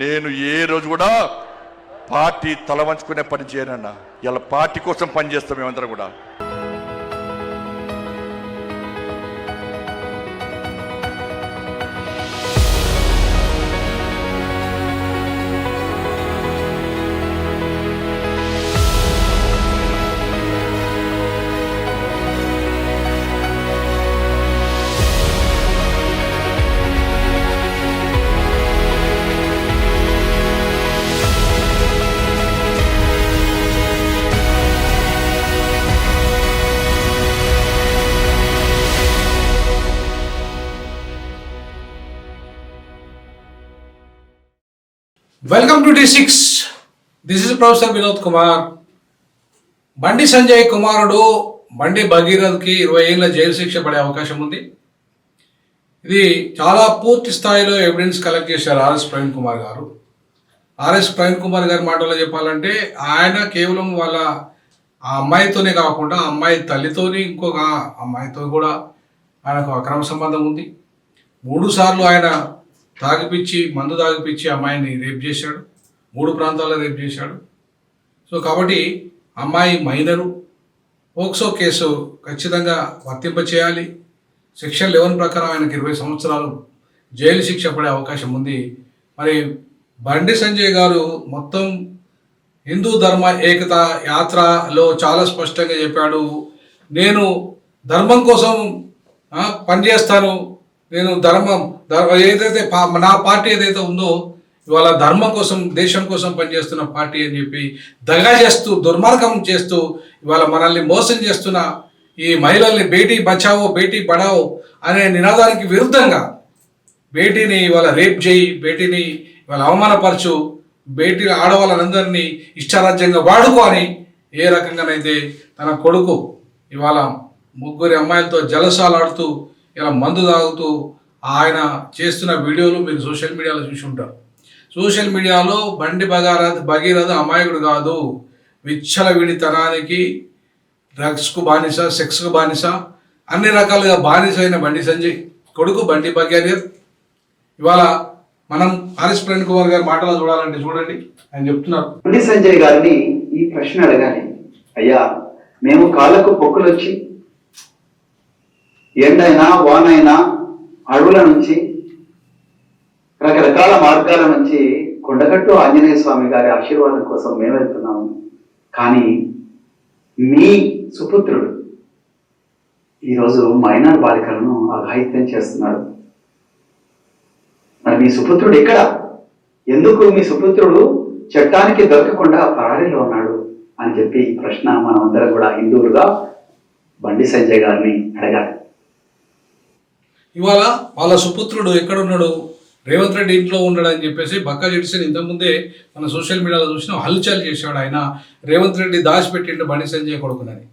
నేను ఏ రోజు కూడా పార్టీ తల వంచుకునే పని చేయనన్నా. ఇలా పార్టీ కోసం పనిచేస్తాం మేమందరం కూడా. Welcome to D6. This is professor Vinod Kumar. Bandi Sanjay కుమారుడు బండి భగీరథ్కి 20 ఏళ్ళ జైలు శిక్ష పడే అవకాశం ఉంది. ఇది చాలా పూర్తి స్థాయిలో ఎవిడెన్స్ కలెక్ట్ చేశారు ఆర్ఎస్ ప్రవీణ్ కుమార్ గారు. ఆర్ఎస్ ప్రవీణ్ కుమార్ గారి మాటలో చెప్పాలంటే ఆయన కేవలం వాళ్ళ ఆ అమ్మాయితోనే కాకుండా అమ్మాయి తల్లితోని ఇంకొక అమ్మాయితో కూడా ఆయనకు అక్రమ సంబంధం ఉంది. 3 సార్లు ఆయన మందు తాగిపిచ్చి అమ్మాయిని రేప్ చేశాడు. 3 ప్రాంతాల్లో రేప్ చేశాడు. సో కాబట్టి అమ్మాయి మైనరు. పోక్సో కేసు ఖచ్చితంగా వర్తింపచేయాలి. సెక్షన్ 11 ప్రకారం ఆయనకు 20 సంవత్సరాలు జైలు శిక్ష పడే అవకాశం ఉంది. మరి బండి సంజయ్ గారు మొత్తం హిందూ ధర్మ ఏకత యాత్రలో చాలా స్పష్టంగా చెప్పాడు, నేను ధర్మం కోసం పనిచేస్తాను, నేను ఏదైతే నా పార్టీ ఏదైతే ఉందో ఇవాళ ధర్మం కోసం దేశం కోసం పనిచేస్తున్న పార్టీ అని చెప్పి దగా చేస్తూ దుర్మార్గం చేస్తూ ఇవాళ మనల్ని మోసం చేస్తున్న ఈ మహిళల్ని బేటీ బచావో బేటీ పడావో అనే నినాదానికి విరుద్ధంగా బేటీని ఇవాళ రేప్ చేయి, బేటీని ఇవాళ అవమానపరచు, బేటీ ఆడవాళ్ళందరినీ ఇష్టారాజ్యంగా వాడుకో అని ఏ రకంగానైతే తన కొడుకు ఇవాళ 3 అమ్మాయిలతో జలసాలాడుతూ ఇలా మందు తాగుతూ ఆయన చేస్తున్న వీడియోలు మీరు సోషల్ మీడియాలో చూసి ఉంటారు. సోషల్ మీడియాలో బండి భగీరథ అమాయకుడు కాదు, విచ్చలవిడితనానికి డ్రగ్స్కు బానిస, సెక్స్కు బానిస, అన్ని రకాలుగా బానిస అయిన బండి సంజయ్ కొడుకు బండి భగీరథ్. ఇవాళ మనం ఆర్ఎస్ ప్రవీణ్ కుమార్ గారి మాటలో చూడాలంటే చూడండి, ఆయన చెప్తున్నారు. బండి సంజయ్ గారిని ఈ ప్రశ్న అడగాలి, అయ్యా మేము కాళ్ళకు పొక్కులు వచ్చి ఎండైనా వానైనా అడవుల నుంచి రకరకాల మార్గాల నుంచి కొండగట్టు ఆంజనేయ స్వామి గారి ఆశీర్వాదం కోసం మేము వెళ్తున్నాము. కానీ మీ సుపుత్రుడు ఈరోజు మైనర్ బాలికలను అఘాయిత్యం చేస్తున్నాడు. మరి మీ సుపుత్రుడు ఎక్కడ? ఎందుకు మీ సుపుత్రుడు చట్టానికి దొరకకుండా పరారీలో ఉన్నాడు అని చెప్పి ఈ ప్రశ్న మనం అందరం కూడా హిందువులుగా బండి సంజయ్ గారిని అడగాలి. ఇవాళ వాళ్ళ సుపుత్రుడు ఎక్కడున్నాడు? రేవంత్ రెడ్డి ఇంట్లో ఉన్నాడని చెప్పేసి బక్కా జెడిసన్ ఇంతకుముందే మన సోషల్ మీడియాలో చూసిన హల్చల్ చేశాడు. ఆయన రేవంత్ రెడ్డి దాచిపెట్టిండు బండి సంజయ్ కొడుకునని.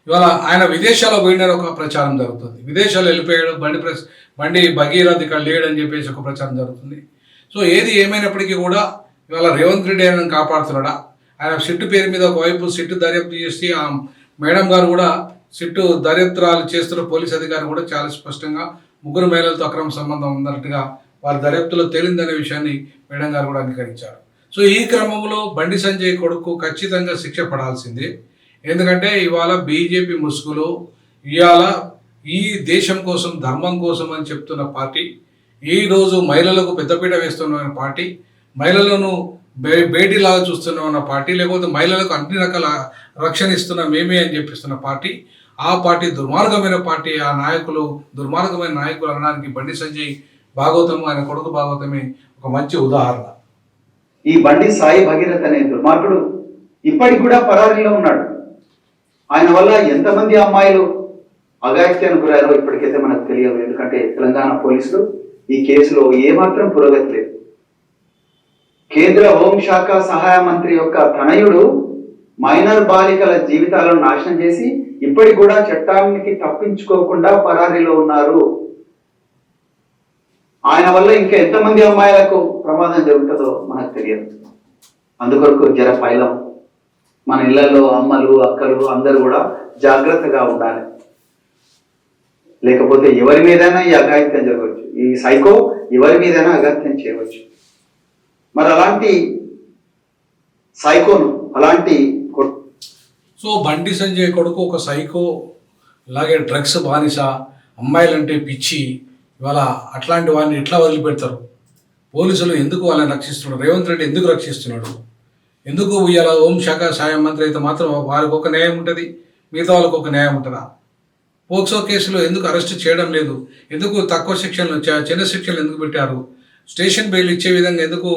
ఇవాళ ఆయన విదేశాల్లో పోయిన ఒక ప్రచారం జరుగుతుంది. విదేశాలు వెళ్ళిపోయాడు బండి భగీరథ్ ఇక్కడ లేడని చెప్పేసి ఒక ప్రచారం జరుగుతుంది. సో ఏది ఏమైనప్పటికీ కూడా ఇవాళ రేవంత్ రెడ్డి ఆయన కాపాడుతున్నాడా? ఆయన సిట్టు పేరు మీద ఒకవైపు సిట్టు దర్యాప్తు చేసి ఆ మేడం గారు కూడా సిట్టు దర్యాప్తురాలు చేస్తున్న పోలీస్ అధికారి కూడా చాలా స్పష్టంగా 3 మహిళలతో అక్రమ సంబంధం ఉన్నట్టుగా వారి దర్యాప్తులో తేలిందనే విషయాన్ని మేడం గారు కూడా అంగీకరించారు. సో ఈ క్రమంలో బండి సంజయ్ కొడుకు ఖచ్చితంగా శిక్ష పడాల్సిందే. ఎందుకంటే ఇవాళ బీజేపీ ముసుగులో ఇవాళ ఈ దేశం కోసం ధర్మం కోసం అని చెప్తున్న పార్టీ, ఈరోజు మహిళలకు పెద్దపీట వేస్తున్న పార్టీ, మహిళలను బేటీలాగా చూస్తున్న పార్టీ, లేకపోతే మహిళలకు అన్ని రకాల రక్షణ ఇస్తున్న మేమే అని చెప్పిస్తున్న పార్టీ, ఆ పార్టీ దుర్మార్గమైన పార్టీ. ఆ నాయకులు దుర్మార్గమైన నాయకులు అనడానికి బండి సంజయ్ భాగవతము ఆయన కొడుకు భాగవతమే ఒక మంచి ఉదాహరణ. ఈ బండి సాయి భగీరథ్ అనే దుర్మార్గుడు ఇప్పటికి కూడా పరారీలో ఉన్నాడు. ఆయన వల్ల ఎంతమంది అమ్మాయిలు అఘాయిత్యానికి గురయ్యారో ఇప్పటికైతే మనకు తెలియదు. ఎందుకంటే తెలంగాణ పోలీసులు ఈ కేసులో ఏమాత్రం పురోగతి లేదు. కేంద్ర హోంశాఖ సహాయ మంత్రి యొక్క తనయుడు మైనర్ బాలికల జీవితాలను నాశనం చేసి ఇప్పటికి కూడా చట్టానికి తప్పించుకోకుండా పరారీలో ఉన్నారు. ఆయన వల్ల ఇంకా ఎంతమంది అమ్మాయిలకు ప్రమాదం జరుగుతుందో మనకు తెలియదు. అందుకొరకు జర పైలం మన ఇళ్లలో అమ్మలు అక్కలు అందరూ కూడా జాగ్రత్తగా ఉండాలి. లేకపోతే ఎవరి మీదైనా ఈ అఘాయిత్యం జరగవచ్చు. ఈ సైకో ఎవరి మీదైనా అఘాయిత్యం చేయవచ్చు. మరి అలాంటి సైకోను అలాంటి సో బండి సంజయ్ కొడుకు ఒక సైకో, అలాగే డ్రగ్స్ బానిస, అమ్మాయిలంటే పిచ్చి, ఇవాళ అట్లాంటి వాడిని ఎట్లా వదిలిపెడతారు? పోలీసులు ఎందుకు వాళ్ళని రక్షిస్తున్నాడు? రేవంత్ రెడ్డి ఎందుకు రక్షిస్తున్నాడు? ఎందుకు ఇవాళ హోంశాఖ సహాయ మంత్రి అయితే మాత్రం వారికి ఒక న్యాయం ఉంటుంది, మిగతా వాళ్ళకి ఒక న్యాయం ఉంటుందా? పోక్సో కేసులో ఎందుకు అరెస్ట్ చేయడం లేదు? ఎందుకు తక్కువ శిక్షలు, చిన్న శిక్షలు ఎందుకు పెట్టారు? స్టేషన్ బెయిల్ ఇచ్చే విధంగా ఎందుకు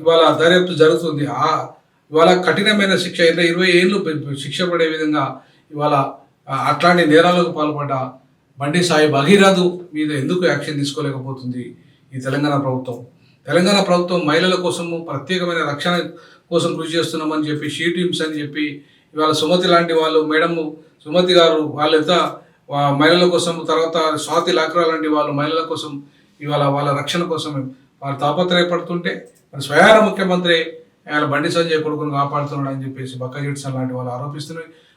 ఇవాళ దర్యాప్తు జరుగుతుంది? ఇవాళ కఠినమైన శిక్ష 20 ఏళ్ళు శిక్ష పడే విధంగా ఇవాళ అట్లాంటి నేరాలకు పాల్పడ్డ బండి సాయి భగీరథు మీద ఎందుకు యాక్షన్ తీసుకోలేకపోతుంది ఈ తెలంగాణ ప్రభుత్వం? తెలంగాణ ప్రభుత్వం మహిళల కోసము ప్రత్యేకమైన రక్షణ కోసం కృషి చేస్తున్నామని చెప్పి షీ టీమ్స్ అని చెప్పి ఇవాళ సుమతి లాంటి వాళ్ళు, మేడం సుమతి గారు వాళ్ళంతా మహిళల కోసం, తర్వాత స్వాతి లాక్రా లాంటి వాళ్ళు మహిళల కోసం ఇవాళ వాళ్ళ రక్షణ కోసం వాళ్ళు తాపత్రయపడుతుంటే మరి స్వయాన ముఖ్యమంత్రి ఆయన బండి సంజయ్ కొడుకును కాపాడుతున్నాడు అని చెప్పేసి బక్క జెట్సన్ లాంటి వాళ్ళు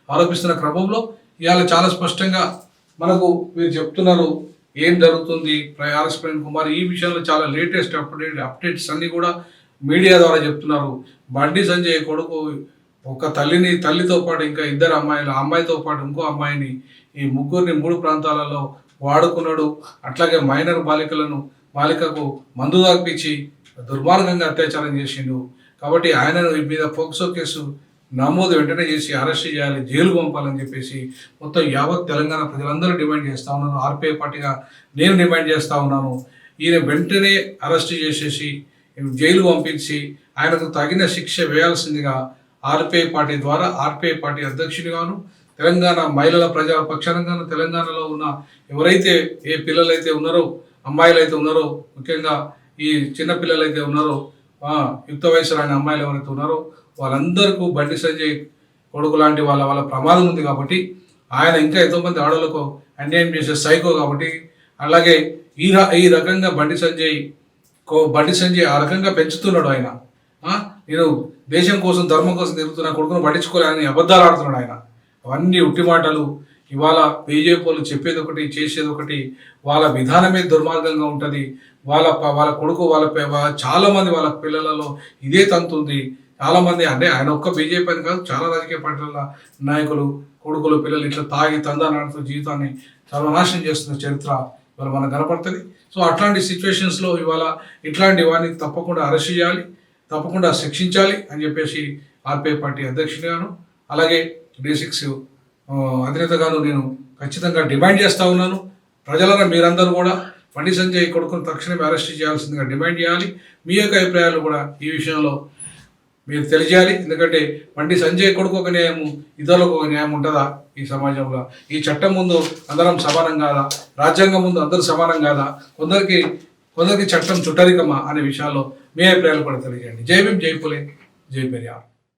ఆరోపిస్తున్న క్రమంలో ఇవాళ చాలా స్పష్టంగా మనకు మీరు చెప్తున్నారు ఏం జరుగుతుంది ఆర్ఎస్ ప్రవీణ్ కుమార్ ఈ విషయంలో చాలా లేటెస్ట్ అప్డేట్స్ అన్ని కూడా మీడియా ద్వారా చెప్తున్నారు. బండి సంజయ్ కొడుకు ఒక తల్లితో పాటు ఇంకా 2 అమ్మాయిలు, ఆ అమ్మాయితో పాటు ఇంకో అమ్మాయిని, ఈ ముగ్గురిని 3 ప్రాంతాలలో వాడుకున్నాడు. అట్లాగే మైనర్ బాలికకు మందు తాగిపించి దుర్మార్గంగా అత్యాచారం చేసిండు. కాబట్టి ఆయన మీద పోక్సో కేసు నమోదు వెంటనే చేసి అరెస్ట్ చేయాలి, జైలు పంపాలని చెప్పేసి మొత్తం యావత్ తెలంగాణ ప్రజలందరూ డిమాండ్ చేస్తూ ఉన్నారు. ఆర్పీఐ పార్టీగా నేను డిమాండ్ చేస్తూ ఉన్నాను. ఈయన వెంటనే అరెస్ట్ చేసేసి జైలు పంపించి ఆయనకు తగిన శిక్ష వేయాల్సిందిగా ఆర్పీఐ పార్టీ ద్వారా, ఆర్పీఐ పార్టీ అధ్యక్షునిగాను, తెలంగాణ మహిళల ప్రజా పక్షానంగాను, తెలంగాణలో ఉన్న ఎవరైతే ఏ పిల్లలైతే ఉన్నారో, అమ్మాయిలు అయితే ఉన్నారో, ముఖ్యంగా ఈ చిన్న పిల్లలు అయితే ఉన్నారో, యుక్త వయసు రాని అమ్మాయిలు ఎవరైతే ఉన్నారో వాళ్ళందరికీ బండి సంజయ్ కొడుకు లాంటి వాళ్ళ ప్రమాదం ఉంది. కాబట్టి ఆయన ఇంకా ఎంతోమంది ఆడవాళ్ళకు అన్యాయం చేసే సైకో. కాబట్టి అలాగే ఈ రకంగా బండి సంజయ్ ఆ రకంగా పెంచుతున్నాడు ఆయన. నేను దేశం కోసం, ధర్మం కోసం తిరుగుతున్న కొడుకును పట్టించుకోలేని అబద్ధాలు ఆడుతున్నాడు ఆయన. అవన్నీ ఉట్టి మాటలు. ఇవాళ బీజేపీ వాళ్ళు చెప్పేది ఒకటి, చేసేది ఒకటి. వాళ్ళ విధానమే దుర్మార్గంగా ఉంటుంది. వాళ్ళ కొడుకు, చాలామంది వాళ్ళ పిల్లలలో ఇదే తంతుంది. చాలామంది, అంటే ఆయన ఒక్క బీజేపీ అని కాదు, చాలా రాజకీయ పార్టీల నాయకులు కొడుకులు, పిల్లలు ఇట్లా తాగి తందానాడుతూ జీవితాన్ని సర్వనాశనం చేస్తున్న చరిత్ర ఇవాళ మనకు కనపడుతుంది. సో అట్లాంటి సిచ్యువేషన్స్లో ఇవాళ ఇట్లాంటి వాడిని తప్పకుండా అరెస్ట్ చేయాలి, తప్పకుండా శిక్షించాలి అని చెప్పేసి ఆర్పీఐ పార్టీ అధ్యక్షుడిగాను, అలాగే D6 అధినేతగాను నేను ఖచ్చితంగా డిమాండ్ చేస్తూ ఉన్నాను. ప్రజలరా మీరందరూ కూడా బండి సంజయ్ కొడుకును తక్షణమే అరెస్ట్ చేయాల్సిందిగా డిమాండ్ చేయాలి. మీ యొక్క అభిప్రాయాలు కూడా ఈ విషయంలో మీరు తెలియజేయాలి. ఎందుకంటే బండి సంజయ్ కొడుకు ఒక న్యాయము, ఇతరులకు ఒక న్యాయం ఉంటుందా ఈ సమాజంలో? ఈ చట్టం ముందు అందరం సమానం కాదా? రాజ్యాంగం ముందు అందరూ సమానం కాదా? కొందరికి చట్టం చుట్టరికమా అనే విషయాల్లో మీ అభిప్రాయాలు కూడా తెలియజేయండి. జై భీమ్, జై పులే, జై పెరియార్.